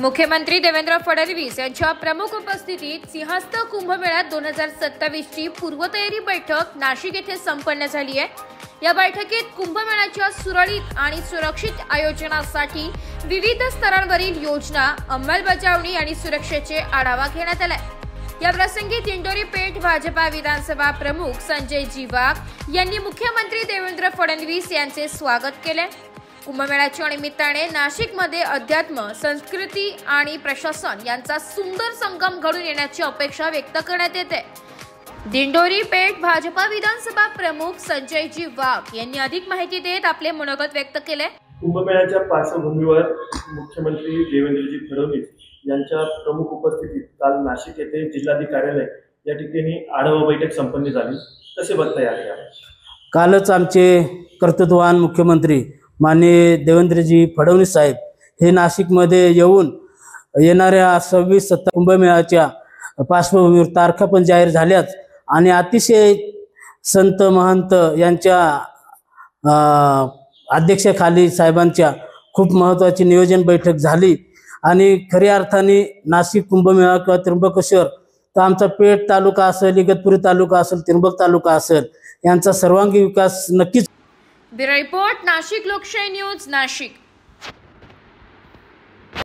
मुख्यमंत्री देवेंद्र फडणवीस यांच्या प्रमुख उपस्थितीत सिंहस्थ कुंभमेळा 2027 ची पूर्वतयारी बैठक नाशिक येथे संपन्न झाली आहे। या बैठकीत कुंभमेळ्याच्या सुरळीत आणि सुरक्षित आयोजनासाठी विविध स्तरांवरील योजना, अंमलबजावणी आणि सुरक्षेचे आढावा घेण्यात आला। या प्रसंगी दिंडोरी पेठ भाजपा विधानसभा प्रमुख संजय वाघ यांनी मुख्यमंत्री देवेंद्र फडणवीस यांचे स्वागत केले। कुंभमेळ्याच्या निमित्ताने नाशिकमध्ये अध्यात्म, संस्कृती आणि प्रशासन यांचा सुंदर संगम घडून येण्याची अपेक्षा व्यक्त करण्यात येते। दिंडोरी पेठ भाजपा विधानसभा प्रमुख संजय वाघ यांनी अधिक माहिती देत आपले मनोगत व्यक्त केले। कुंभमेळ्याच्या पार्श्वभूमीवर मुख्यमंत्री देवेंद्रजी फडणवीस यांच्या प्रमुख उपस्थितीत काल नाशिक येथे जिल्हाधिकारी कार्यालय या ठिकाणी आढावा बैठक संपन्न झाली। कसे बघता यार? कालच आमचे कर्तृत्ववान मुख्यमंत्री माननीय देवेंद्रजी फडणवीस साहेब हे नाशिकमध्ये येऊन येणाऱ्या 26-27 कुंभमेळ्याच्या पार्श्वभूमीवर तारखा पण जाहीर झाल्याच आणि अतिशय संत महंत यांच्या अध्यक्षतेखाली साहेबांच्या खूप महत्त्वाची नियोजन बैठक झाली आणि खऱ्या अर्थाने नाशिक कुंभमेळा किंवा त्र्यंबकेश्वर तर आमचा पेठ तालुका असेल, इगतपुरी तालुका असेल, त्र्यंबक तालुका असेल, यांचा सर्वांगीण विकास नक्कीच। ब्युरो रिपोर्ट, नाशिक लोकशाही न्यूज, नाशिक।